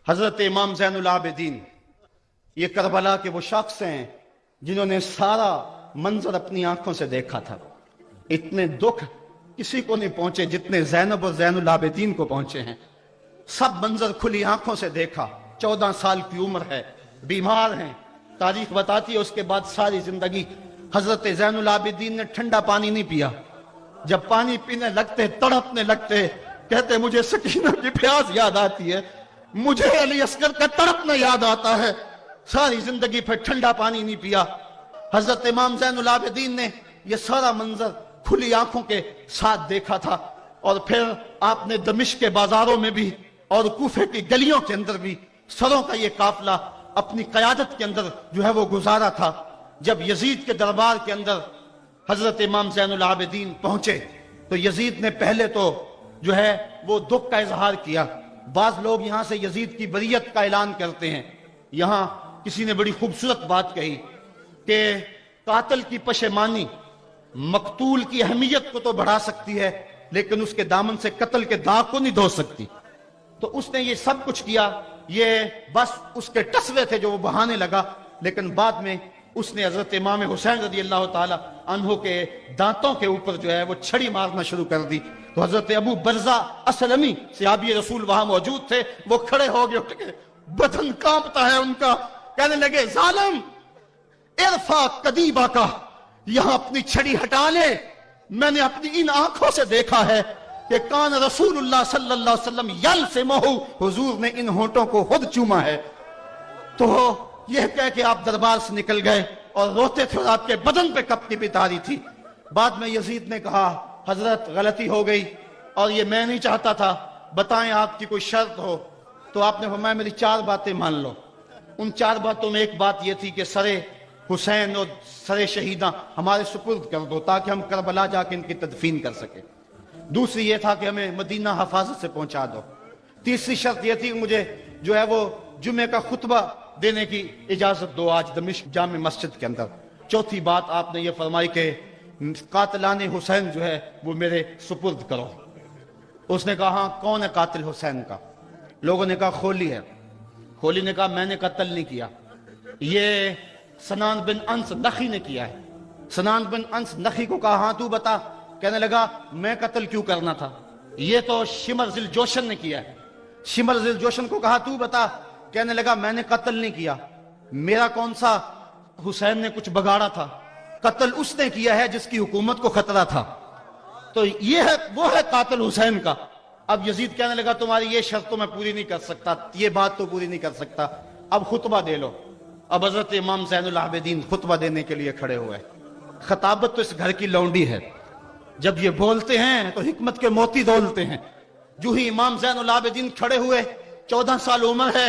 حضرت امام زین العابدین یہ کربلا کے وہ شخص ہیں جنہوں نے سارا منظر اپنی آنکھوں سے دیکھا تھا. اتنے دکھ کسی کو نہیں پہنچے جتنے زینب اور زین العابدین کو پہنچے ہیں. سب منظر کھلی آنکھوں سے دیکھا. 14 سال کی عمر ہے, بیمار ہیں. تاریخ بتاتی ہے اس کے بعد ساری زندگی حضرت زین العابدین نے ٹھنڈا پانی نہیں پیا. جب پانی پینے لگتے تڑپنے لگتے, کہتے مجھے سکینہ کی پیاس یاد آتی ہے, مجھے علی اصغر کا تڑپنا یاد آتا ہے. ساری زندگی پھر ٹھنڈا پانی نہیں پیا. حضرت امام زین العابدین نے یہ سارا منظر کھلی آنکھوں کے ساتھ دیکھا تھا. اور پھر آپ نے دمشق کے بازاروں میں بھی اور کوفے کی گلیوں کے اندر بھی سروں کا یہ قافلہ اپنی قیادت کے اندر جو ہے وہ گزارا تھا. جب یزید کے دربار کے اندر حضرت امام زین العابدین پہنچے تو یزید نے پہلے تو جو ہے وہ دکھ کا اظہار کیا. بعض لوگ یہاں سے یزید کی بریت کا اعلان کرتے ہیں. یہاں کسی نے بڑی خوبصورت بات کہی کہ قاتل کی پشیمانی مقتول کی اہمیت کو تو بڑھا سکتی ہے لیکن اس کے دامن سے قتل کے داغ کو نہیں دھو سکتی. تو اس نے یہ سب کچھ کیا, یہ بس اس کے ٹسوے تھے جو وہ بہانے لگا. لیکن بعد میں اس نے حضرت امام حسین رضی اللہ تعالی عنہ کے دانتوں کے اوپر جو ہے وہ چھڑی مارنا شروع کر دی. تو حضرت ابو برزہ اسلمی صحابی رسول وہاں موجود تھے, وہ کھڑے ہو گئے, اٹھ کے بدن کانپتا ہے ان کا. کہنے لگے ظالم ارفع قدیبہ کا, یہاں اپنی چھڑی ہٹا لے. میں نے اپنی ان آنکھوں سے دیکھا ہے کہ کان رسول اللہ صلی اللہ علیہ وسلم یلسمہ, حضور نے ان ہونٹوں کو خود چوما ہے. تو یہ کہہ کہ آپ دربار سے نکل گئے اور روتے تھے اور آپ کے بدن پہ کپڑی بھی تاری تھی. بعد میں یزید نے کہا حضرت غلطی ہو گئی اور یہ میں نہیں چاہتا تھا, بتائیں آپ کی کوئی شرط ہو. تو آپ نے فرمایا میری 4 باتیں مان لو. ان 4 باتوں میں ایک بات یہ تھی کہ سر حسین اور سر شہیداں ہمارے سپرد کر دو تاکہ ہم کربلا جا کے ان کی تدفین کر سکیں. دوسری یہ تھا کہ ہمیں مدینہ حفاظت سے پہنچا دو. تیسری شرط یہ تھی کہ مجھے جو ہے وہ جمعے کا خطبہ دینے کی اجازت دو آج دمشق جامع مسجد کے اندر. چوتھی بات آپ نے یہ فرمائی کہ قاتلان حسین جو ہے وہ میرے سپرد کرو. اس نے کہا ہاں کون ہے قاتل حسین کا؟ لوگوں نے کہا خولی ہے. خولی نے کہا میں نے قتل نہیں کیا, یہ سنان بن انس نخی نے کیا ہے. سنان بن انس نخی کو کہا ہاں تو بتا. کہنے لگا میں قتل کیوں کرنا تھا, یہ تو شمر ذل جوشن نے کیا ہے. شمر ذل جوشن کو کہا تو بتا. کہنے لگا میں نے قتل نہیں کیا, میرا کون سا حسین نے کچھ بگاڑا تھا, قتل اس نے کیا ہے جس کی حکومت کو خطرہ تھا. تو یہ ہے وہ ہے قاتل حسین کا. اب یزید کہنے لگا تمہاری یہ شرط تو میں پوری نہیں کر سکتا, یہ بات تو پوری نہیں کر سکتا, اب خطبہ دے لو. اب حضرت امام زین العابدین خطبہ دینے کے لیے کھڑے ہوئے. خطابت تو اس گھر کی لونڈی ہے, جب یہ بولتے ہیں تو حکمت کے موتی دولتے ہیں. جو ہی امام زین العابدین کھڑے ہوئے, 14 سال عمر ہے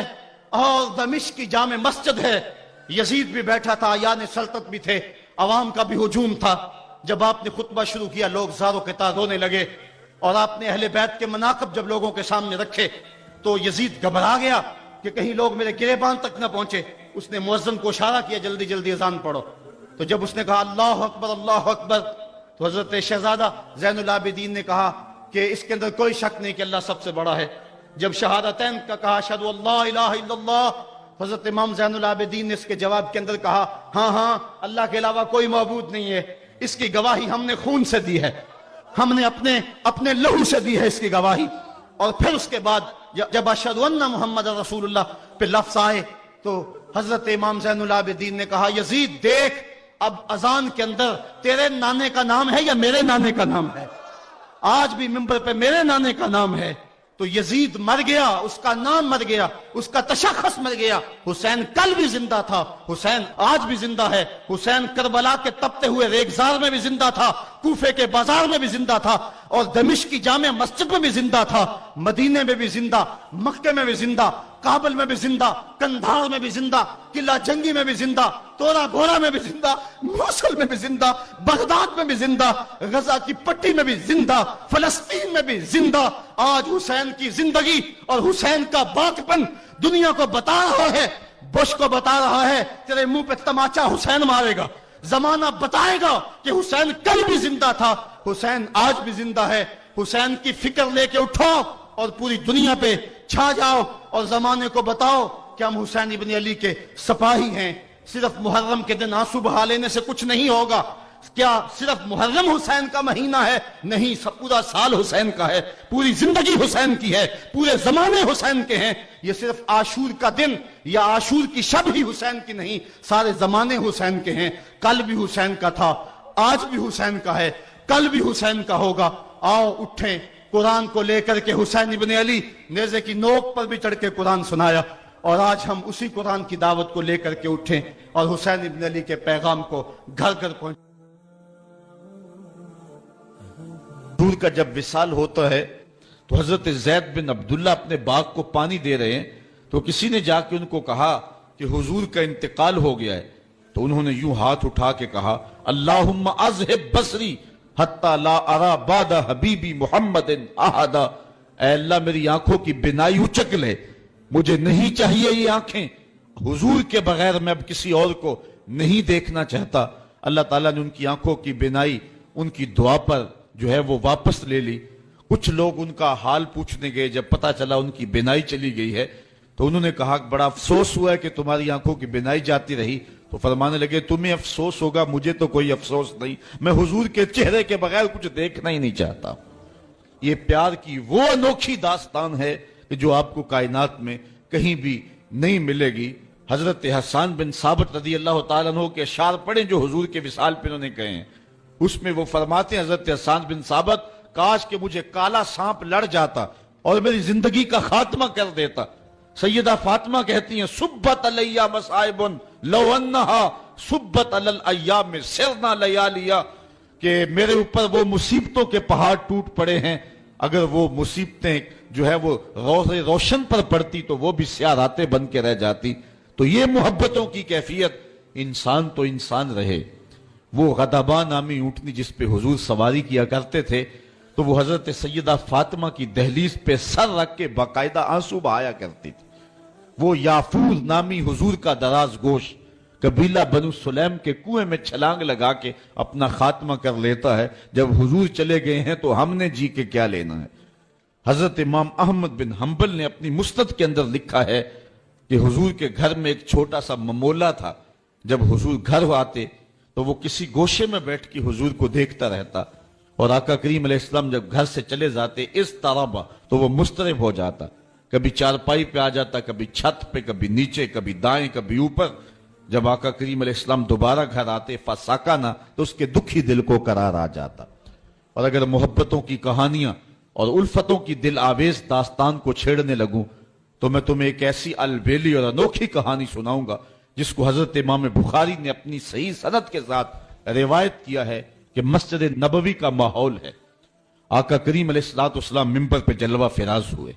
اور دمشق کی جامع مسجد ہے. یزید بھی بیٹھا تھا, یعنی سلطنت بھی تھے, عوام کا بھی ہجوم تھا. جب آپ نے خطبہ شروع کیا لوگ زاروں کے تار رونے لگے, اور آپ نے اہل بیت کے مناقب جب لوگوں کے سامنے رکھے تو یزید گھبرا گیا کہ کہیں لوگ میرے گریبان تک نہ پہنچے. اس نے مؤذن کو اشارہ کیا جلدی جلدی اذان پڑھو. تو جب اس نے کہا اللہ اکبر اللہ اکبر, تو حضرت شہزادہ زین العابدین نے کہا کہ اس کے اندر کوئی شک نہیں کہ اللہ سب سے بڑا ہے. جب شہادتین کا کہا اشہد ان لا الہ الا اللہ, حضرت امام زین العابدین نے اس کے جواب کے اندر کہا ہاں ہاں اللہ کے علاوہ کوئی معبود نہیں ہے, اس کی گواہی ہم نے خون سے دی ہے, ہم نے اپنے لہو سے دی ہے اس کی گواہی. اور پھر اس کے بعد جب اشہد ان محمد رسول اللہ پہ لفظ آئے تو حضرت امام زین العابدین نے کہا یزید دیکھ اب اذان کے اندر تیرے نانے کا نام ہے یا میرے نانے کا نام ہے؟ آج بھی منبر پہ میرے نانے کا نام ہے. تو یزید مر گیا, اس کا نام مر گیا, اس کا تشخص مر گیا. حسین کل بھی زندہ تھا, حسین آج بھی زندہ ہے. حسین کربلا کے تپتے ہوئے ریگزار میں بھی زندہ تھا, کوفے کے بازار میں بھی زندہ تھا, اور دمشق کی جامع مسجد میں بھی زندہ تھا, مدینے میں بھی زندہ, مکے میں بھی زندہ, کابل میں بھی زندہ, کندھار میں بھی زندہ, قلعہ جنگی میں بھی زندہ, تورا گھوڑا میں بھی زندہ, موصل میں بھی زندہ, بغداد میں بھی زندہ, غزہ کی پٹی میں بھی زندہ, فلسطین میں بھی زندہ. آج حسین کی زندگی اور حسین کا باقپن دنیا کو بتا رہا ہے, بش کو بتا رہا ہے تیرے منہ پہ تماچا حسین مارے گا. زمانہ بتائے گا کہ حسین کل بھی زندہ تھا, حسین آج بھی زندہ ہے. حسین کی فکر لے کے اٹھو, اور پوری دنیا پہ چھا جاؤ اور زمانے کو بتاؤ کہ ہم حسین ابن علی کے سپاہی ہیں۔ صرف محرم کے دن آنسو بہا لینے سے کچھ نہیں ہوگا۔ کیا صرف محرم حسین کا مہینہ ہے؟ نہیں، پورا سال حسین کا ہے، پوری زندگی حسین کی ہے، پورے زمانے حسین کے ہیں۔ یہ صرف عاشور کا دن یا عاشور کی شب ہی حسین کی نہیں، سارے زمانے حسین کے ہیں۔ کل بھی حسین کا تھا، آج بھی حسین کا ہے، کل بھی حسین کا ہوگا۔ آؤ اٹھیں، قرآن کو لے کر کے حسین ابن علی نیزے کی نوک پر بھی چڑھ کے قرآن سنایا، اور آج ہم اسی قرآن کی دعوت کو لے کر کے اٹھیں اور حسین ابن علی کے پیغام کو گھر گھر پہنچیں۔ حضور کا جب وصال ہوتا ہے تو حضرت زید بن عبداللہ اپنے باغ کو پانی دے رہے ہیں تو کسی نے جا کے ان کو کہا کہ حضور کا انتقال ہو گیا ہے، تو انہوں نے یوں ہاتھ اٹھا کے کہا اللہم اذہب بصری حتی لا ارا بعد حبیبی محمد احدا، اے اللہ میری آنکھوں کی بینائی اچک لے، مجھے نہیں چاہیے یہ آنکھیں، حضور کے بغیر میں اب کسی اور کو نہیں دیکھنا چاہتا۔ اللہ تعالیٰ نے ان کی آنکھوں کی بینائی ان کی دعا پر جو ہے وہ واپس لے لی۔ کچھ لوگ ان کا حال پوچھنے گئے، جب پتا چلا ان کی بینائی چلی گئی ہے تو انہوں نے کہا بڑا افسوس ہوا ہے کہ تمہاری آنکھوں کی بینائی جاتی رہی، تو فرمانے لگے تمہیں افسوس ہوگا، مجھے تو کوئی افسوس نہیں، میں حضور کے چہرے کے بغیر کچھ دیکھنا ہی نہیں چاہتا۔ یہ پیار کی وہ انوکھی داستان ہے کہ جو آپ کو کائنات میں کہیں بھی نہیں ملے گی۔ حضرت حسان بن ثابت رضی اللہ تعالیٰ عنہ کے اشعار پڑھیں جو حضور کے وصال پہ انہوں نے کہے ہیں، اس میں وہ فرماتے ہیں حضرت حسان بن ثابت کاش کہ مجھے کالا سانپ لڑ جاتا اور میری زندگی کا خاتمہ کر دیتا۔ سیدہ فاطمہ کہتی ہیں سبت علیہ مصائب لو انہا سبت علی الایام سرنا لیالیا، کہ میرے اوپر وہ مصیبتوں کے پہاڑ ٹوٹ پڑے ہیں، اگر وہ مصیبتیں جو ہے وہ روشن پر پڑتی تو وہ بھی سیاہ راتیں بن کے رہ جاتی۔ تو یہ محبتوں کی کیفیت، انسان تو انسان رہے۔ وہ غضبہ نامی اونٹنی جس پہ حضور سواری کیا کرتے تھے تو وہ حضرت سیدہ فاطمہ کی دہلیز پہ سر رکھ کے باقاعدہ آنسو بہایا کرتی تھی۔ وہ یافور نامی حضور کا دراز گوش قبیلہ بنو سلیم کے کنویں میں چھلانگ لگا کے اپنا خاتمہ کر لیتا ہے، جب حضور چلے گئے ہیں تو ہم نے جی کے کیا لینا ہے۔ حضرت امام احمد بن حنبل نے اپنی مسند کے اندر لکھا ہے کہ حضور کے گھر میں ایک چھوٹا سا ممولا تھا، جب حضور گھر آتے تو وہ کسی گوشے میں بیٹھ کے حضور کو دیکھتا رہتا، اور آقا کریم علیہ السلام جب گھر سے چلے جاتے اس طرح تو وہ مضطرب ہو جاتا، کبھی چارپائی پہ آ جاتا، کبھی چھت پہ، کبھی نیچے، کبھی دائیں، کبھی اوپر۔ جب آقا کریم علیہ السلام دوبارہ گھر آتے فساکانہ تو اس کے دکھی دل کو قرار آ جاتا۔ اور اگر محبتوں کی کہانیاں اور الفتوں کی دل آویز داستان کو چھیڑنے لگوں تو میں تمہیں ایک ایسی البیلی اور انوکھی کہانی سناؤں گا جس کو حضرت امام بخاری نے اپنی صحیح سند کے ساتھ روایت کیا ہے کہ مسجد نبوی کا ماحول ہے۔ آقا کریم علیہ السلام منبر پہ جلوہ فراز ہوئے،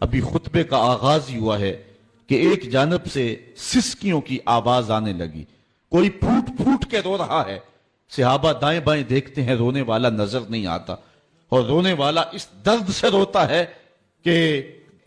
ابھی خطبے کا آغاز ہی ہوا ہے کہ ایک جانب سے سسکیوں کی آواز آنے لگی، کوئی پھوٹ پھوٹ کے رو رہا ہے۔ صحابہ دائیں بائیں دیکھتے ہیں، رونے والا نظر نہیں آتا، اور رونے والا اس درد سے روتا ہے کہ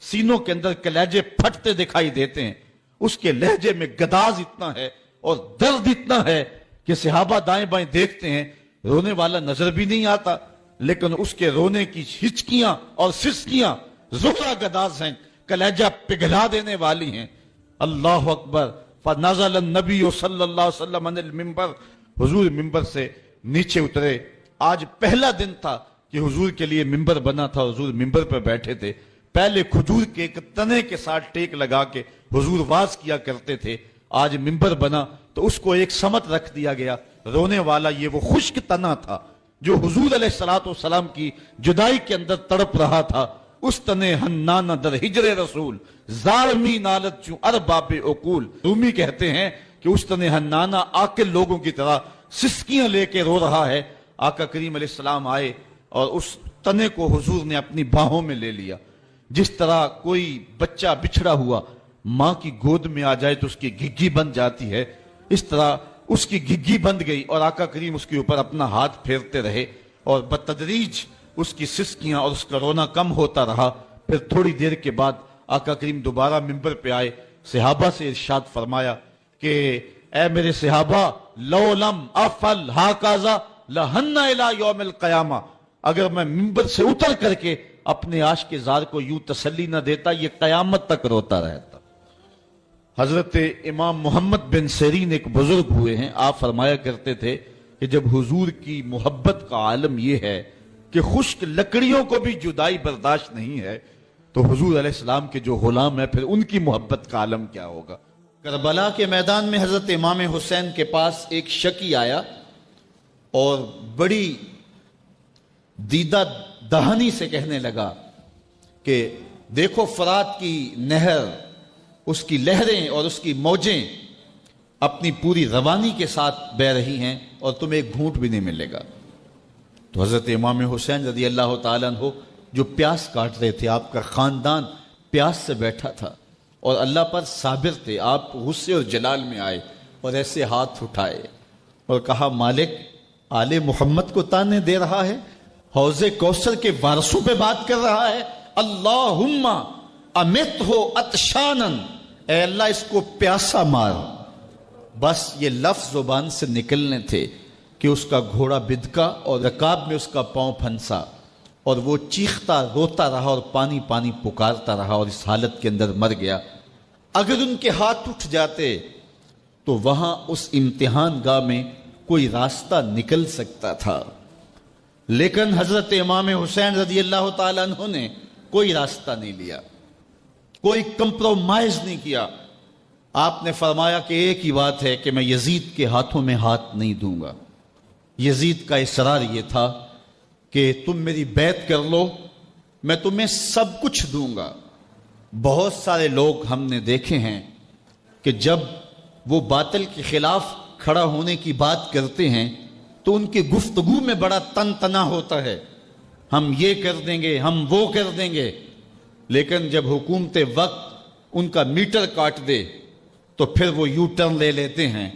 سینوں کے اندر کلیجے پھٹتے دکھائی دیتے ہیں۔ اس کے لہجے میں گداز اتنا ہے اور درد اتنا ہے کہ صحابہ دائیں بائیں دیکھتے ہیں، رونے والا نظر بھی نہیں آتا، لیکن اس کے رونے کی ہچکیاں اور سسکیاں زہرہ گداز ہیں، کلیجہ پگھلا دینے والی ہیں۔ اللہ اکبر۔ فنزل النبی صلی اللہ علیہ وسلم عن المنبر، حضور منبر سے نیچے اترے۔ آج پہلا دن تھا کہ حضور کے لیے منبر بنا تھا، حضور منبر پر بیٹھے تھے۔ پہلے کھجور کے ایک تنے کے ساتھ ٹیک لگا کے حضور واز کیا کرتے تھے، آج منبر بنا تو اس کو ایک سمت رکھ دیا گیا۔ رونے والا یہ وہ خشک تنا تھا جو حضور علیہ السلام کی جدائی کے اندر تڑپ رہا تھا۔ اس تنے ہنانہ در ہجر رسول زارمی نالت چوں ارباب عقول، رومی کہتے ہیں کہ اس تنے ہنانہ عاقل لوگوں کی طرح سسکیاں لے کے رو رہا ہے۔ آقا کریم علیہ السلام آئے اور اس تنے کو حضور نے اپنی باہوں میں لے لیا۔ جس طرح کوئی بچہ بچھڑا ہوا ماں کی گود میں آ جائے تو اس کی گھگی بن جاتی ہے، اس طرح اس کی گھگی بند گئی اور آقا کریم اس کے اوپر اپنا ہاتھ پھیرتے رہے، اور بتدریج اس کی سسکیاں اور اس کا رونا کم ہوتا رہا۔ پھر تھوڑی دیر کے بعد آقا کریم دوبارہ منبر پہ آئے، صحابہ سے ارشاد فرمایا کہ اے میرے صحابہ، لو لم افعل ہاکذا لہن الی یوم القیامہ، اگر میں منبر سے اتر کر کے اپنے عاشق زار کو یوں تسلی نہ دیتا، یہ قیامت تک روتا رہتا۔ حضرت امام محمد بن سیرین ایک بزرگ ہوئے ہیں، آپ فرمایا کرتے تھے کہ جب حضور کی محبت کا عالم یہ ہے کہ خشک لکڑیوں کو بھی جدائی برداشت نہیں ہے، تو حضور علیہ السلام کے جو غلام ہیں پھر ان کی محبت کا عالم کیا ہوگا۔ کربلا کے میدان میں حضرت امام حسین کے پاس ایک شکی آیا اور بڑی دیدہ دہانی سے کہنے لگا کہ دیکھو فرات کی نہر، اس کی لہریں اور اس کی موجیں اپنی پوری روانی کے ساتھ بہ رہی ہیں اور تمہیں ایک گھونٹ بھی نہیں ملے گا۔ تو حضرت امام حسین رضی اللہ تعالیٰ عنہ جو پیاس کاٹ رہے تھے، آپ کا خاندان پیاس سے بیٹھا تھا اور اللہ پر صابر تھے، آپ غصے اور جلال میں آئے اور ایسے ہاتھ اٹھائے اور کہا مالک آل محمد کو تانے دے رہا ہے، حوض کوثر کے وارثوں پہ بات کر رہا ہے، اللہم امت ہو عطشانن، اے اللہ اس کو پیاسا مار۔ بس یہ لفظ زبان سے نکلنے تھے کہ اس کا گھوڑا بدکا اور رکاب میں اس کا پاؤں پھنسا اور وہ چیختا روتا رہا اور پانی پانی پکارتا رہا اور اس حالت کے اندر مر گیا۔ اگر ان کے ہاتھ اٹھ جاتے تو وہاں اس امتحان گاہ میں کوئی راستہ نکل سکتا تھا، لیکن حضرت امام حسین رضی اللہ تعالیٰ عنہ نے کوئی راستہ نہیں لیا، کوئی کمپرومائز نہیں کیا۔ آپ نے فرمایا کہ ایک ہی بات ہے کہ میں یزید کے ہاتھوں میں ہاتھ نہیں دوں گا۔ یزید کا اصرار یہ تھا کہ تم میری بیعت کر لو، میں تمہیں سب کچھ دوں گا۔ بہت سارے لوگ ہم نے دیکھے ہیں کہ جب وہ باطل کے خلاف کھڑا ہونے کی بات کرتے ہیں تو ان کی گفتگو میں بڑا تن تنا ہوتا ہے، ہم یہ کر دیں گے، ہم وہ کر دیں گے، لیکن جب حکومت وقت ان کا میٹر کاٹ دے تو پھر وہ یو ٹرن لے لیتے ہیں۔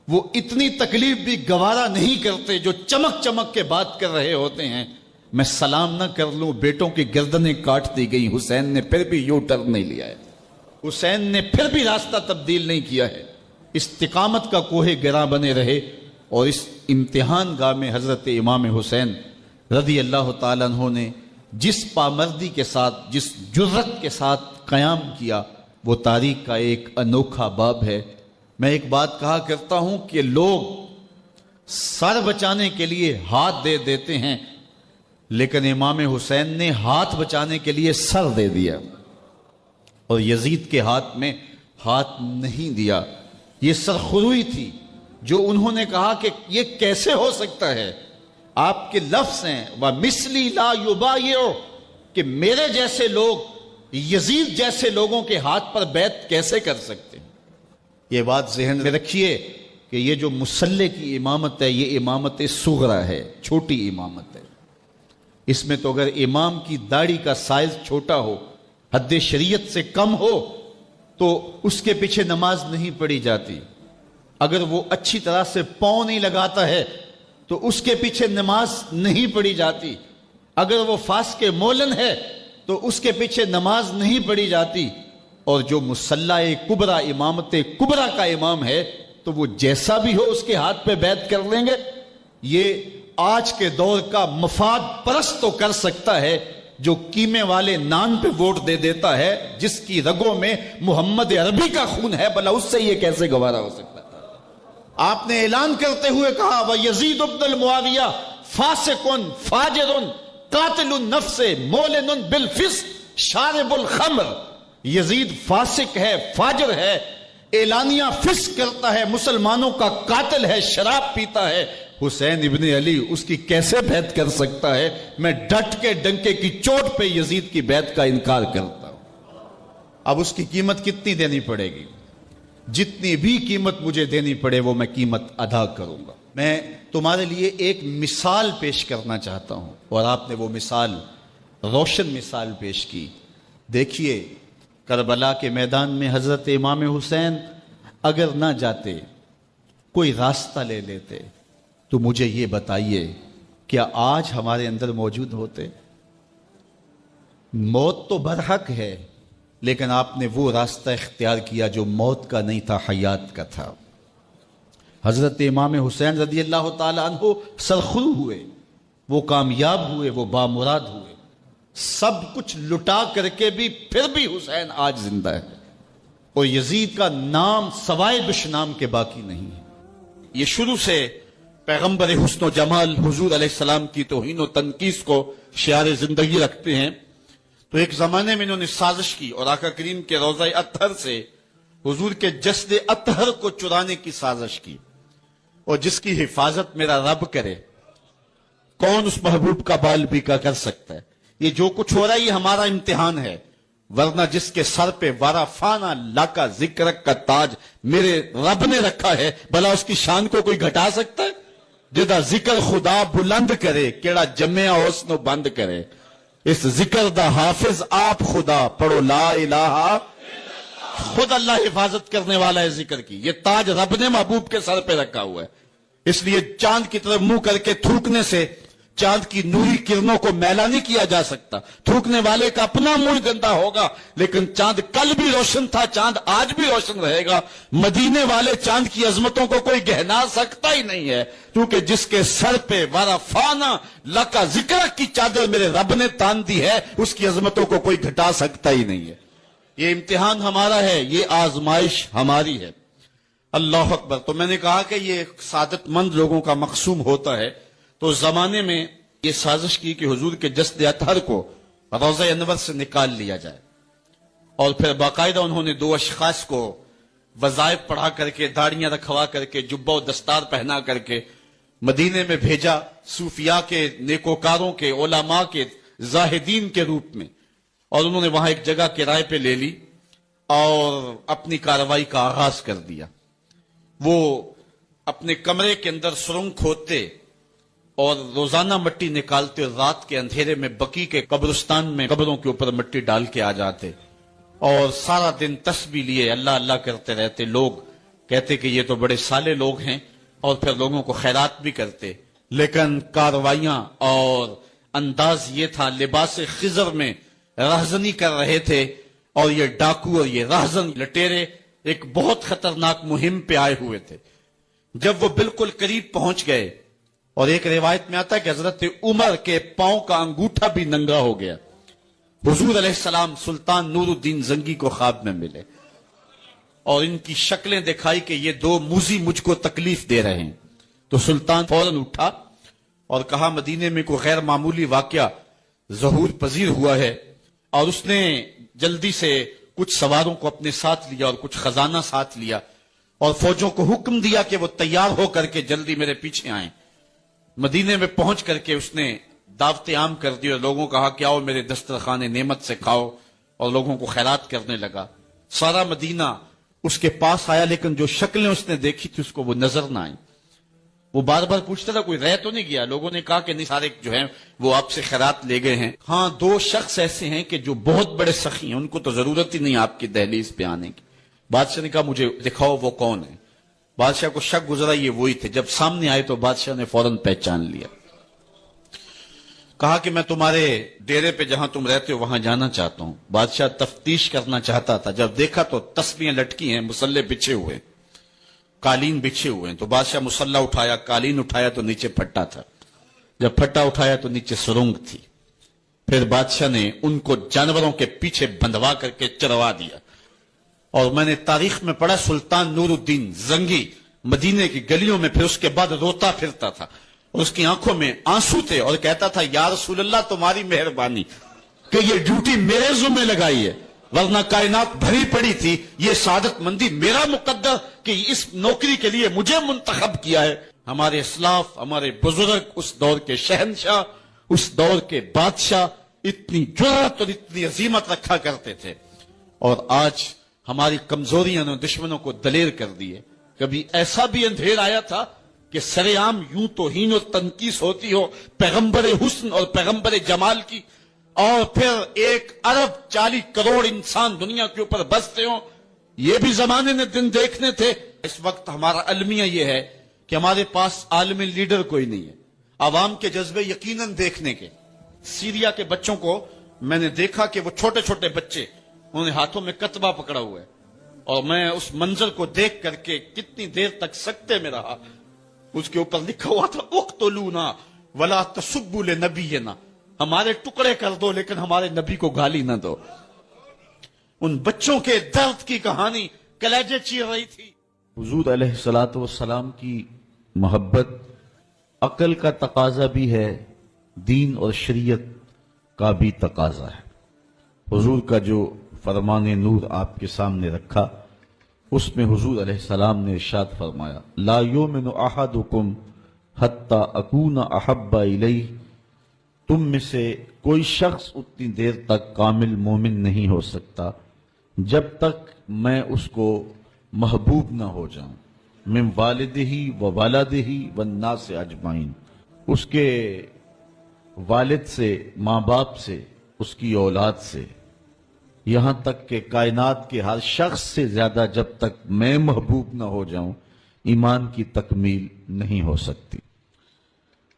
وہ اتنی تکلیف بھی گوارا نہیں کرتے جو چمک چمک کے بات کر رہے ہوتے ہیں۔ میں سلام نہ کر لوں، بیٹوں کی گردنیں کاٹ دی گئی، حسین نے پھر بھی یو ٹرن نہیں لیا ہے، حسین نے پھر بھی راستہ تبدیل نہیں کیا ہے، استقامت کا کوہ گراں بنے رہے۔ اور اس امتحان گاہ میں حضرت امام حسین رضی اللہ تعالیٰ عنہ نے جس پامردی کے ساتھ، جس جرت کے ساتھ قیام کیا، وہ تاریخ کا ایک انوکھا باب ہے۔ میں ایک بات کہا کرتا ہوں کہ لوگ سر بچانے کے لیے ہاتھ دے دیتے ہیں، لیکن امام حسین نے ہاتھ بچانے کے لیے سر دے دیا اور یزید کے ہاتھ میں ہاتھ نہیں دیا۔ یہ سرخروئی تھی جو انہوں نے کہا کہ یہ کیسے ہو سکتا ہے، آپ کے لفظ ہیں وَمِثْلِي لَا يُبَايِعُ، کہ میرے جیسے لوگ یزید جیسے لوگوں کے ہاتھ پر بیعت کیسے کر سکتے ہیں۔ یہ بات ذہن میں رکھیے کہ یہ جو مسلح کی امامت ہے یہ امامت صغرا ہے، چھوٹی امامت ہے۔ اس میں تو اگر امام کی داڑھی کا سائز چھوٹا ہو، حد شریعت سے کم ہو، تو اس کے پیچھے نماز نہیں پڑھی جاتی۔ اگر وہ اچھی طرح سے پاؤں نہیں لگاتا ہے تو اس کے پیچھے نماز نہیں پڑھی جاتی۔ اگر وہ فاسق مولن ہے تو اس کے پیچھے نماز نہیں پڑھی جاتی۔ اور جو مصلح کبرا، امامت کبرا کا امام ہے تو وہ جیسا بھی ہو اس کے ہاتھ پہ بیعت کر لیں گے۔ یہ آج کے دور کا مفاد پرست تو کر سکتا ہے جو قیمے والے نان پہ ووٹ دے دیتا ہے، جس کی رگوں میں محمد عربی کا خون ہے، بھلا اس سے یہ کیسے گوارا ہو سکتا ہے۔ آپ نے اعلان کرتے ہوئے کہا وَيَزِيدُ بْنُ الْمُعَاوِيَةَ فَاسِقٌ فَاجِرٌ قَاتِلُ النَّفْسِ مُعْلِنٌ بِالْفِسْقِ شَارِبُ الْخَمْرِ، یزید فاسق ہے، فاجر ہے، اعلانیہ فسق کرتا ہے، مسلمانوں کا قاتل ہے، شراب پیتا ہے۔ حسین ابن علی اس کی کیسے بیعت کر سکتا ہے؟ میں ڈٹ کے ڈنکے کی چوٹ پہ یزید کی بیعت کا انکار کرتا ہوں۔ اب اس کی قیمت کتنی دینی پڑے گی؟ جتنی بھی قیمت مجھے دینی پڑے وہ میں قیمت ادا کروں گا۔ میں تمہارے لیے ایک مثال پیش کرنا چاہتا ہوں، اور آپ نے وہ مثال، روشن مثال پیش کی۔ دیکھیے کربلا کے میدان میں حضرت امام حسین اگر نہ جاتے، کوئی راستہ لے لیتے، تو مجھے یہ بتائیے کیا آج ہمارے اندر موجود ہوتے؟ موت تو برحق ہے، لیکن آپ نے وہ راستہ اختیار کیا جو موت کا نہیں تھا، حیات کا تھا۔ حضرت امام حسین رضی اللہ تعالی عنہ سرخرو ہوئے، وہ کامیاب ہوئے، وہ بامراد ہوئے، سب کچھ لٹا کر کے بھی پھر بھی حسین آج زندہ ہے، اور یزید کا نام سوائے دشنام کے باقی نہیں ہے۔ یہ شروع سے پیغمبر حسن و جمال حضور علیہ السلام کی توہین و تنقیص کو شعار زندگی رکھتے ہیں۔ تو ایک زمانے میں انہوں نے سازش کی اور آقا کریم کے روضہ اطہر سے حضور کے جسد اطہر کو چرانے کی سازش کی، اور جس کی حفاظت میرا رب کرے کون اس محبوب کا بال بیکا کر سکتا ہے۔ یہ جو کچھ ہو رہا ہے یہ ہمارا امتحان ہے، ورنہ جس کے سر پہ وارا فانا لاکا ذکر کا تاج میرے رب نے رکھا ہے، بھلا اس کی شان کو کوئی گھٹا سکتا ہے؟ جدا ذکر خدا بلند کرے کیڑا جمعہ حسن و بند کرے، اس ذکر دا حافظ آپ خدا پڑھو لا الہ، خود اللہ حفاظت کرنے والا ہے ذکر کی۔ یہ تاج رب نے محبوب کے سر پہ رکھا ہوا ہے، اس لیے چاند کی طرف منہ کر کے تھوکنے سے چاند کی نوری کرنوں کو میلا نہیں کیا جا سکتا۔ تھوکنے والے کا اپنا منہ گندا ہوگا، لیکن چاند کل بھی روشن تھا، چاند آج بھی روشن رہے گا۔ مدینے والے چاند کی عظمتوں کو کوئی گہنا سکتا ہی نہیں ہے، کیونکہ جس کے سر پہ ورفانا لکا ذکر کی چادر میرے رب نے تان دی ہے، اس کی عظمتوں کو کوئی گھٹا سکتا ہی نہیں ہے۔ یہ امتحان ہمارا ہے، یہ آزمائش ہماری ہے۔ اللہ اکبر۔ تو میں نے کہا کہ یہ سعادت مند لوگوں کا مقسوم ہوتا ہے۔ تو زمانے میں یہ سازش کی کہ حضور کے جسد اطہر کو روضہ انور سے نکال لیا جائے، اور پھر باقاعدہ انہوں نے 2 اشخاص کو وظائف پڑھا کر کے، داڑیاں رکھوا کر کے، جبہ و دستار پہنا کر کے مدینے میں بھیجا، صوفیاء کے، نیکوکاروں کے، علماء کے، زاہدین کے روپ میں، اور انہوں نے وہاں ایک جگہ کرائے پہ لے لی اور اپنی کارروائی کا آغاز کر دیا۔ وہ اپنے کمرے کے اندر سرنگ کھودتے اور روزانہ مٹی نکالتے، اور رات کے اندھیرے میں بقی کے قبرستان میں قبروں کے اوپر مٹی ڈال کے آ جاتے، اور سارا دن تسبیح لیے اللہ اللہ کرتے رہتے۔ لوگ کہتے کہ یہ تو بڑے صالح لوگ ہیں، اور پھر لوگوں کو خیرات بھی کرتے، لیکن کارروائیاں اور انداز یہ تھا، لباس خضر میں رہزنی کر رہے تھے، اور یہ ڈاکو اور یہ رہزن لٹیرے ایک بہت خطرناک مہم پہ آئے ہوئے تھے۔ جب وہ بالکل قریب پہنچ گئے، اور ایک روایت میں آتا ہے کہ حضرت عمر کے پاؤں کا انگوٹھا بھی ننگا ہو گیا، حضور علیہ السلام سلطان نور الدین زنگی کو خواب میں ملے، اور ان کی شکلیں دکھائی کہ یہ 2 موذی مجھ کو تکلیف دے رہے ہیں۔ تو سلطان فوراً اٹھا اور کہا مدینے میں کوئی غیر معمولی واقعہ ظہور پذیر ہوا ہے، اور اس نے جلدی سے کچھ سواروں کو اپنے ساتھ لیا اور کچھ خزانہ ساتھ لیا، اور فوجوں کو حکم دیا کہ وہ تیار ہو کر کے جلدی میرے پیچھے آئیں۔ مدینے میں پہنچ کر کے اس نے دعوت عام کر دی، اور لوگوں کو کہا کہ آؤ میرے دسترخوان نعمت سے کھاؤ، اور لوگوں کو خیرات کرنے لگا۔ سارا مدینہ اس کے پاس آیا، لیکن جو شکلیں اس نے دیکھی تھی اس کو وہ نظر نہ آئی۔ وہ بار بار پوچھتا تھا کوئی رہ تو نہیں گیا؟ لوگوں نے کہا کہ نہیں، سارے جو ہیں وہ آپ سے خیرات لے گئے ہیں۔ ہاں 2 شخص ایسے ہیں کہ جو بہت بڑے سخی ہیں، ان کو تو ضرورت ہی نہیں آپ کی دہلیز پہ آنے کی۔ بادشاہ نے کہا مجھے دکھاؤ وہ کون ہے۔ بادشاہ کو شک گزرا یہ وہی تھے۔ جب سامنے آئے تو بادشاہ نے فوراً پہچان لیا، کہا کہ میں تمہارے ڈیرے پہ جہاں تم رہتے ہو وہاں جانا چاہتا ہوں۔ بادشاہ تفتیش کرنا چاہتا تھا، جب دیکھا تو تسبیحیں لٹکی ہیں، مصلے بچھے ہوئے، قالین بچھے ہوئے ہیں۔ تو بادشاہ مصلہ اٹھایا، قالین اٹھایا تو نیچے پھٹا تھا، جب پھٹا اٹھایا تو نیچے سرنگ تھی۔ پھر بادشاہ نے ان کو جانوروں کے پیچھے بندھوا کر کے چروا دیا، اور میں نے تاریخ میں پڑھا سلطان نور الدین زنگی مدینے کی گلیوں میں پھر اس کے بعد روتا پھرتا تھا، اور اس کی آنکھوں میں آنسو تھے، اور کہتا تھا یا رسول اللہ تمہاری مہربانی کہ یہ ڈیوٹی میرے ذمہ لگائی ہے، ورنہ کائنات بھری پڑی تھی، یہ سعادت مندی میرا مقدر کہ اس نوکری کے لیے مجھے منتخب کیا ہے۔ ہمارے اسلاف، ہمارے بزرگ، اس دور کے شہنشاہ، اس دور کے بادشاہ اتنی جرأت اور اتنی عظیمت رکھا کرتے تھے، اور آج ہماری کمزوریاں نے دشمنوں کو دلیر کر دیے۔ کبھی ایسا بھی اندھیر آیا تھا کہ سرے عام یوں توہین و تنقیص ہوتی ہو پیغمبر حسن اور پیغمبر جمال کی، اور پھر 1 ارب 40 کروڑ انسان دنیا کے اوپر بستے ہوں، یہ بھی زمانے نے دن دیکھنے تھے۔ اس وقت ہمارا المیہ یہ ہے کہ ہمارے پاس عالمی لیڈر کوئی نہیں ہے، عوام کے جذبے یقیناً دیکھنے کے۔ سیریا کے بچوں کو میں نے دیکھا کہ وہ چھوٹے چھوٹے بچے، انہوں نے ہاتھوں میں کتبہ پکڑا ہوا ہے، اور میں اس منظر کو دیکھ کر کے کتنی دیر تک سکتے میں رہا۔ اس کے اوپر لکھا ہوا تھا اقتلونا ولا تسبوا لنبینا، ہمارے ٹکڑے کر دو لیکن ہمارے نبی کو گالی نہ دو. ان بچوں کے درد کی کہانی کلیجے چیر رہی تھی. حضور علیہ الصلوۃ والسلام کی محبت عقل کا تقاضا بھی ہے، دین اور شریعت کا بھی تقاضا ہے. حضور کا جو فرمان نور آپ کے سامنے رکھا، اس میں حضور علیہ السلام نے ارشاد فرمایا لا یؤمن احدکم حتی اکون احب الیہ، تم میں سے کوئی شخص اتنی دیر تک کامل مومن نہیں ہو سکتا جب تک میں اس کو محبوب نہ ہو جاؤں، من والدہ و والدہ والناس اجمعین، اس کے والد سے، ماں باپ سے، اس کی اولاد سے، یہاں تک کہ کائنات کے ہر شخص سے زیادہ جب تک میں محبوب نہ ہو جاؤں ایمان کی تکمیل نہیں ہو سکتی.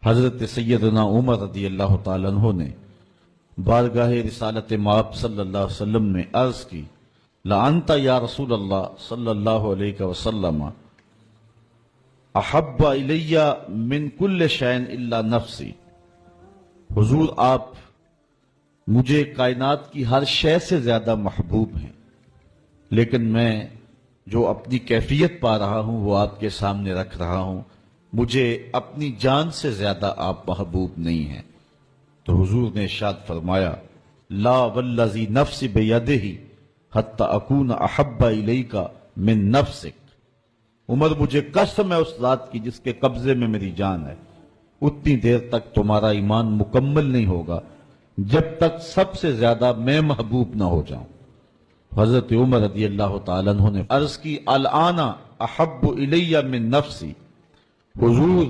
حضرت سیدنا عمر رضی اللہ تعالیٰ عنہ نے بارگاہ رسالت مآب صلی اللہ علیہ وسلم میں عرض کی لَأَنْتَ یا رسول اللہ صلی اللہ علیہ وسلم احب الی من کل شیء الا نفسی، حضور آپ مجھے کائنات کی ہر شے سے زیادہ محبوب ہیں، لیکن میں جو اپنی کیفیت پا رہا ہوں وہ آپ کے سامنے رکھ رہا ہوں، مجھے اپنی جان سے زیادہ آپ محبوب نہیں ہیں. تو حضور نے ارشاد فرمایا لا والذی نفس بیدہ حتی اکون احب الیک من نفسک، عمر مجھے قسم ہے اس ذات کی جس کے قبضے میں میری جان ہے، اتنی دیر تک تمہارا ایمان مکمل نہیں ہوگا جب تک سب سے زیادہ میں محبوب نہ ہو جاؤں. حضرت عمر رضی اللہ تعالیٰ عنہ نے عرض کی الآن احب الی من نفسی، حضور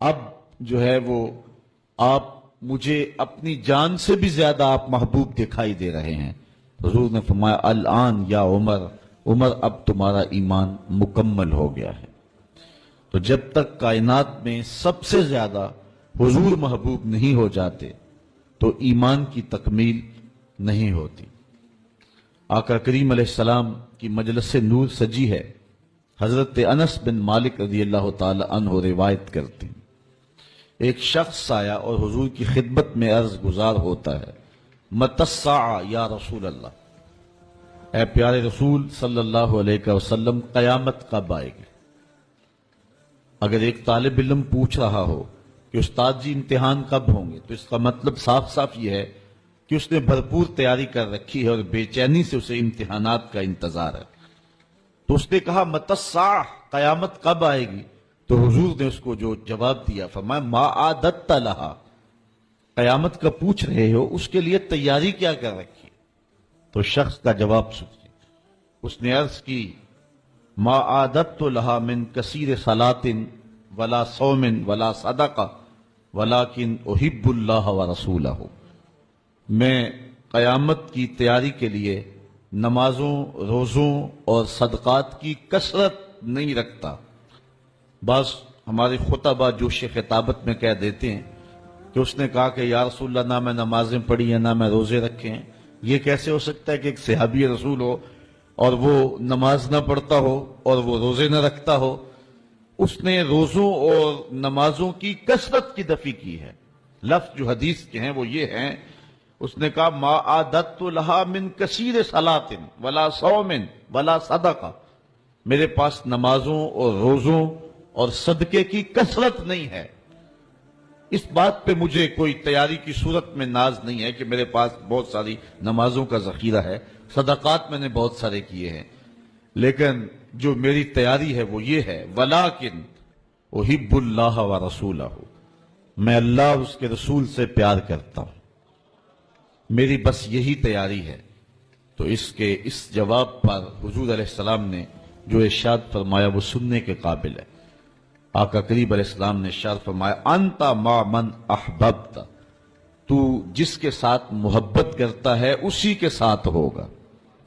اب جو ہے وہ آپ مجھے اپنی جان سے بھی زیادہ آپ محبوب دکھائی دے رہے ہیں. حضور نے فرمایا الآن یا عمر، عمر اب تمہارا ایمان مکمل ہو گیا ہے. تو جب تک کائنات میں سب سے زیادہ حضور محبوب نہیں ہو جاتے تو ایمان کی تکمیل نہیں ہوتی. آقا کریم علیہ السلام کی مجلس نور سجی ہے. حضرت انس بن مالک رضی اللہ تعالی عنہ روایت کرتے ہیں ایک شخص آیا اور حضور کی خدمت میں عرض گزار ہوتا ہے متی الساعہ یا رسول اللہ، اے پیارے رسول صلی اللہ علیہ وسلم قیامت کب آئے گی؟ اگر ایک طالب علم پوچھ رہا ہو کہ استاد جی امتحان کب ہوں گے تو اس کا مطلب صاف صاف یہ ہے کہ اس نے بھرپور تیاری کر رکھی ہے اور بے چینی سے اسے امتحانات کا انتظار ہے. تو اس نے کہا متی الساعہ، قیامت کب آئے گی؟ تو حضور نے اس کو جو جواب دیا فرمایا ما عادت لہا، قیامت کا پوچھ رہے ہو اس کے لیے تیاری کیا کر رکھی؟ تو شخص کا جواب سنیے، اس نے عرض کی ما عادت لہا من کثیر صلاۃ ولا صوم ولا صدقہ ولیکن احب اللہ ورسولہ، میں قیامت کی تیاری کے لیے نمازوں، روزوں اور صدقات کی کثرت نہیں رکھتا. بعض ہمارے خطبہ جوش خطابت میں کہہ دیتے ہیں کہ اس نے کہا کہ یا رسول اللہ نہ میں نمازیں پڑھی ہیں نہ میں روزے رکھے ہیں. یہ کیسے ہو سکتا ہے کہ ایک صحابی رسول ہو اور وہ نماز نہ پڑھتا ہو اور وہ روزے نہ رکھتا ہو؟ اس نے روزوں اور نمازوں کی کثرت کی نفی کی ہے. لفظ جو حدیث کے ہیں وہ یہ ہیں، اس نے کہا ما عادت لہا من کثیر صلاۃ ولا صوم ولا صدقہ، میرے پاس نمازوں اور روزوں اور صدقے کی کثرت نہیں ہے. اس بات پہ مجھے کوئی تیاری کی صورت میں ناز نہیں ہے کہ میرے پاس بہت ساری نمازوں کا ذخیرہ ہے، صدقات میں نے بہت سارے کیے ہیں، لیکن جو میری تیاری ہے وہ یہ ہے ولیکن احب اللہ ورسولہ، میں اللہ اور اس کے رسول سے پیار کرتا ہوں، میری بس یہی تیاری ہے. تو اس جواب پر حضور علیہ السلام نے جو ارشاد فرمایا وہ سننے کے قابل ہے. آقا کریم علیہ السلام نے ارشاد فرمایا انت مع من احببت، تو جس کے ساتھ محبت کرتا ہے اسی کے ساتھ ہوگا.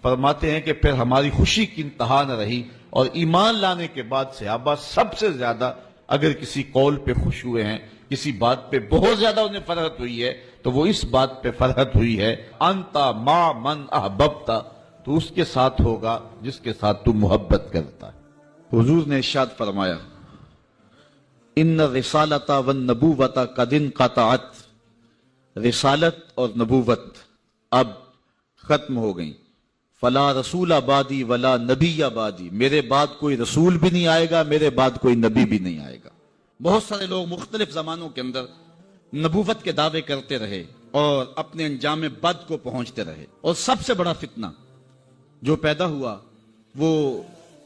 فرماتے ہیں کہ پھر ہماری خوشی کی انتہا نہ رہی اور ایمان لانے کے بعد صحابہ سب سے زیادہ اگر کسی قول پہ خوش ہوئے ہیں، کسی بات پہ بہت زیادہ انہیں فرحت ہوئی ہے تو وہ اس بات پہ فرحت ہوئی ہے انت مع من احببت، تو اس کے ساتھ ہوگا جس کے ساتھ تو محبت کرتا ہے. حضور نے ارشاد فرمایا ان الرسالۃ والنبوۃ قد انقطعت رسالت اور نبوت اب ختم ہو گئی. فلا رسول آبادی ولا نبی آبادی، میرے بعد کوئی رسول بھی نہیں آئے گا، میرے بعد کوئی نبی بھی نہیں آئے گا. بہت سارے لوگ مختلف زمانوں کے اندر نبوت کے دعوے کرتے رہے اور اپنے انجام بد کو پہنچتے رہے. اور سب سے بڑا فتنہ جو پیدا ہوا وہ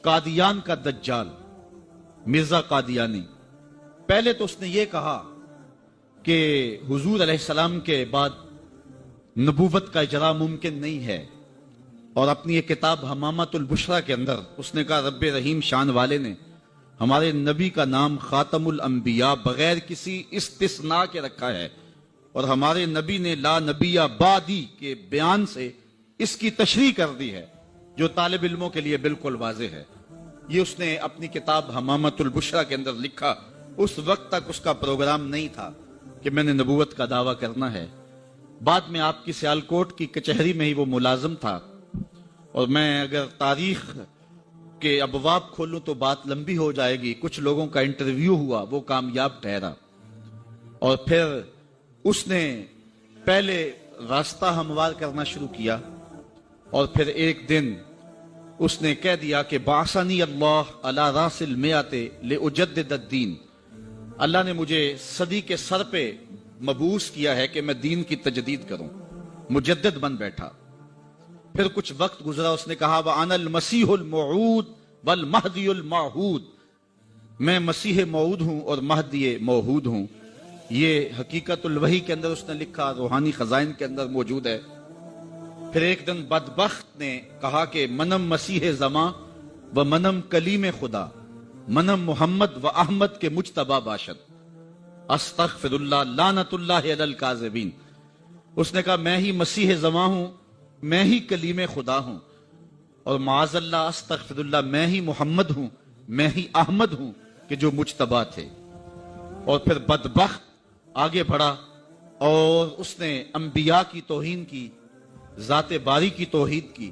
قادیان کا دجال مرزا قادیانی. پہلے تو اس نے یہ کہا کہ حضور علیہ السلام کے بعد نبوت کا اجرا ممکن نہیں ہے، اور اپنی یہ کتاب حمامۃ البشرا کے اندر اس نے کہا رب رحیم شان والے نے ہمارے نبی کا نام خاتم الانبیاء بغیر کسی استثناء کے رکھا ہے، اور ہمارے نبی نے لا نبی بعدی کے بیان سے اس کی تشریح کر دی ہے، جو طالب علموں کے لیے بالکل واضح ہے. یہ اس نے اپنی کتاب حمامۃ البشرا کے اندر لکھا. اس وقت تک اس کا پروگرام نہیں تھا کہ میں نے نبوت کا دعویٰ کرنا ہے. بعد میں آپ کی سیالکوٹ کی کچہری میں ہی وہ ملازم تھا، اور میں اگر تاریخ کے ابواب کھولوں تو بات لمبی ہو جائے گی. کچھ لوگوں کا انٹرویو ہوا، وہ کامیاب ٹھہرا، اور پھر اس نے پہلے راستہ ہموار کرنا شروع کیا، اور پھر ایک دن اس نے کہہ دیا کہ بعثنی اللہ علی راس المئات لأجدد الدین، اللہ نے مجھے صدی کے سر پہ مبعوث کیا ہے کہ میں دین کی تجدید کروں. مجدد بن بیٹھا. پھر کچھ وقت گزرا، اس نے کہا وَأَنَا الْمَسِيحُ الْمَوْعُودُ وَالْمَهْدِيُ الْمَوْعُودُ، میں مسیح موعود ہوں اور مہدی موعود ہوں. یہ حقیقت الوحی کے اندر اس نے لکھا، روحانی خزائن کے اندر موجود ہے. پھر ایک دن بدبخت نے کہا کہ منم مسیح زماں و منم کلیم خدا، منم محمد و احمد کے مجتبی باشد، استغفر اللہ لعنت اللہ علی الکاذبین. اس نے کہا میں ہی مسیح زماں ہوں، میں ہی کلیم خدا ہوں، اور معاذ اللہ استغفر اللہ میں ہی محمد ہوں، میں ہی احمد ہوں کہ جو مجتبی تھے. اور پھر بدبخت آگے بڑھا اور اس نے انبیاء کی توہین کی، ذات باری کی توحید کی،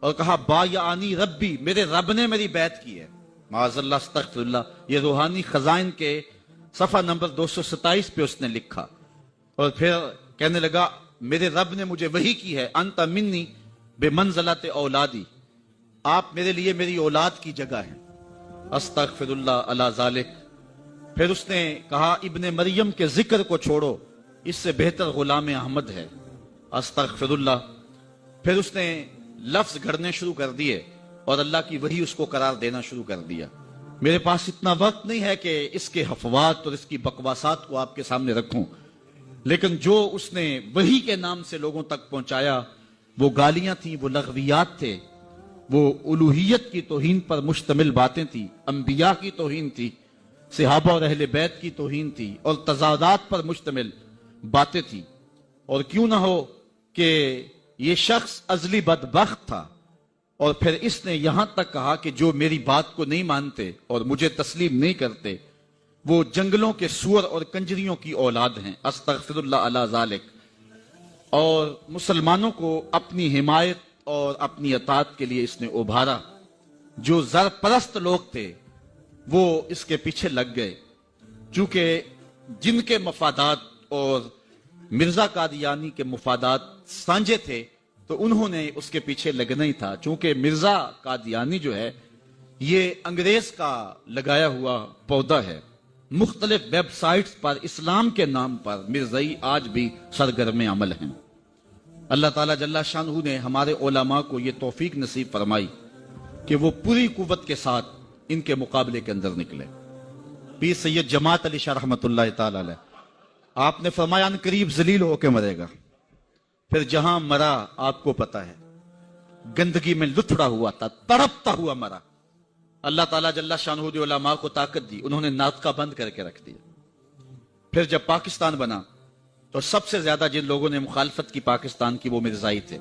اور کہا بایعانی ربی، میرے رب نے میری بیعت کی ہے. معاذ اللہ استغفر اللہ. یہ روحانی خزائن کے صفحہ نمبر 227 پہ اس نے لکھا. اور پھر کہنے لگا میرے رب نے مجھے وحی کی ہے، انت منی بمنزلت اولادی، آپ میرے لیے میری اولاد کی جگہ ہیں. استغفر اللہ علی ذالک. پھر اس نے کہا ابن مریم کے ذکر کو چھوڑو، اس سے بہتر غلام احمد ہے. استغفر اللہ. پھر اس نے لفظ گھڑنے شروع کر دیے اور اللہ کی وحی اس کو قرار دینا شروع کر دیا. میرے پاس اتنا وقت نہیں ہے کہ اس کے حفوات اور اس کی بکواسات کو آپ کے سامنے رکھوں، لیکن جو اس نے وحی کے نام سے لوگوں تک پہنچایا وہ گالیاں تھیں، وہ لغویات تھے، وہ الوہیت کی توہین پر مشتمل باتیں تھیں، انبیاء کی توہین تھی، صحابہ اور اہل بیت کی توہین تھی، اور تضادات پر مشتمل باتیں تھیں. اور کیوں نہ ہو کہ یہ شخص ازلی بدبخت تھا، اور پھر اس نے یہاں تک کہا کہ جو میری بات کو نہیں مانتے اور مجھے تسلیم نہیں کرتے وہ جنگلوں کے سور اور کنجریوں کی اولاد ہیں. استغفر اللہ علی ذالک. اور مسلمانوں کو اپنی حمایت اور اپنی اطاعت کے لیے اس نے ابھارا. جو زر پرست لوگ تھے وہ اس کے پیچھے لگ گئے، چونکہ جن کے مفادات اور مرزا قادیانی کے مفادات سانجے تھے تو انہوں نے اس کے پیچھے لگنا ہی تھا. چونکہ مرزا قادیانی جو ہے یہ انگریز کا لگایا ہوا پودا ہے. مختلف ویب سائٹس پر اسلام کے نام پر مرزائی آج بھی سرگرم عمل ہیں. اللہ تعالیٰ جل شانہ نے ہمارے علماء کو یہ توفیق نصیب فرمائی کہ وہ پوری قوت کے ساتھ ان کے مقابلے کے اندر نکلے. پیر سید جماعت علی شاہ رحمۃ اللہ تعالی علیہ، آپ نے فرمایا ان قریب ذلیل ہو کے مرے گا. پھر جہاں مرا آپ کو پتا ہے، گندگی میں لتھڑا ہوا تھا، تڑپتا ہوا مرا. اللہ تعالیٰ جل شانہ نے علماء کو طاقت دی، انہوں نے ناطقہ بند کر کے رکھ دیا. پھر جب پاکستان بنا تو سب سے زیادہ جن لوگوں نے مخالفت کی پاکستان کی وہ مرزائی تھے.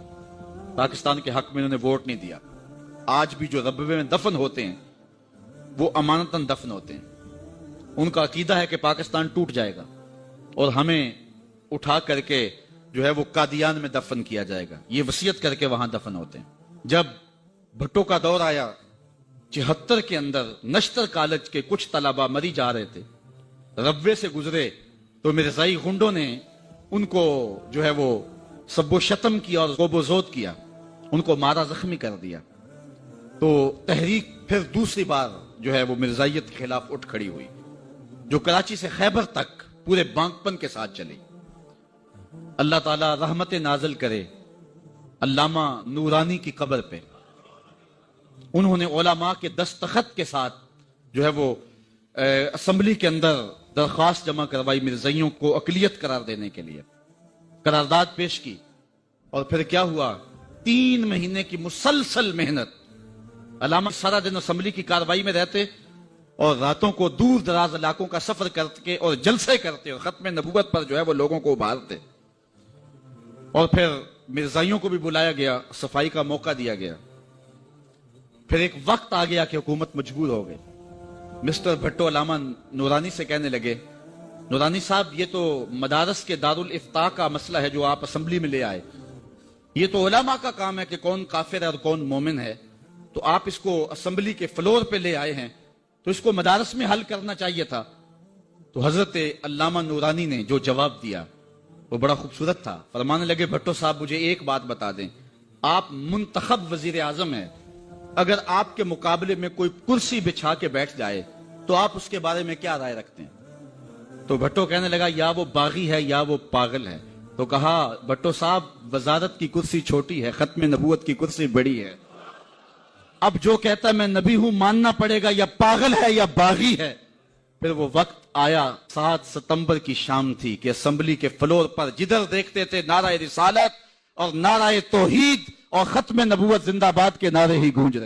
پاکستان کے حق میں انہوں نے ووٹ نہیں دیا. آج بھی جو ربوے میں دفن ہوتے ہیں وہ امانتاً دفن ہوتے ہیں. ان کا عقیدہ ہے کہ پاکستان ٹوٹ جائے گا اور ہمیں اٹھا کر کے جو ہے وہ قادیان میں دفن کیا جائے گا. یہ وصیت کر کے وہاں دفن ہوتے ہیں. جب بھٹو کا دور آیا 74 کے اندر نشتر کالج کے کچھ طلبہ مری جا رہے تھے، ربوے سے گزرے تو مرزائی غنڈوں نے ان کو جو ہے وہ سب و شتم کیا اور غوب و زود کیا، ان کو مارا، زخمی کر دیا. تو تحریک پھر دوسری بار جو ہے وہ مرزائیت کے خلاف اٹھ کھڑی ہوئی، جو کراچی سے خیبر تک پورے بانکپن کے ساتھ چلی. اللہ تعالیٰ رحمت نازل کرے علامہ نورانی کی قبر پہ. انہوں نے علماء کے دستخط کے ساتھ جو ہے وہ اسمبلی کے اندر درخواست جمع کروائی مرزائیوں کو اقلیت قرار دینے کے لیے، قرارداد پیش کی. اور پھر کیا ہوا؟ 3 مہینے کی مسلسل محنت. علامہ سارا دن اسمبلی کی کاروائی میں رہتے اور راتوں کو دور دراز علاقوں کا سفر کر کے اور جلسے کرتے اور ختم نبوت پر جو ہے وہ لوگوں کو ابھارتے. اور پھر مرزائیوں کو بھی بلایا گیا، صفائی کا موقع دیا گیا. پھر ایک وقت آ گیا کہ حکومت مجبور ہو گئی. مسٹر بھٹو علامہ نورانی سے کہنے لگے، نورانی صاحب یہ تو مدارس کے دارالافتاء کا مسئلہ ہے جو آپ اسمبلی میں لے آئے، یہ تو علماء کا کام ہے کہ کون کافر ہے اور کون مومن ہے، تو آپ اس کو اسمبلی کے فلور پہ لے آئے ہیں تو اس کو مدارس میں حل کرنا چاہیے تھا. تو حضرت علامہ نورانی نے جو جواب دیا وہ بڑا خوبصورت تھا. فرمانے لگے، بھٹو صاحب مجھے ایک بات بتا دیں، آپ منتخب وزیر اعظم ہیں، اگر آپ کے مقابلے میں کوئی کرسی بچھا کے بیٹھ جائے تو آپ اس کے بارے میں کیا رائے رکھتے ہیں؟ تو بھٹو کہنے لگا، یا وہ باغی ہے یا وہ پاگل ہے. تو کہا، بھٹو صاحب وزارت کی کرسی چھوٹی ہے، ختم نبوت کی کرسی بڑی ہے. اب جو کہتا ہے میں نبی ہوں ماننا پڑے گا، یا پاگل ہے یا باغی ہے. پھر وہ وقت آیا، 7 ستمبر کی شام تھی کہ اسمبلی کے فلور پر جدھر دیکھتے تھے نعرہ رسالت اور نعرہ توحید اور ختم نبوت زندہ باد کے نعرے ہی گونج رہے.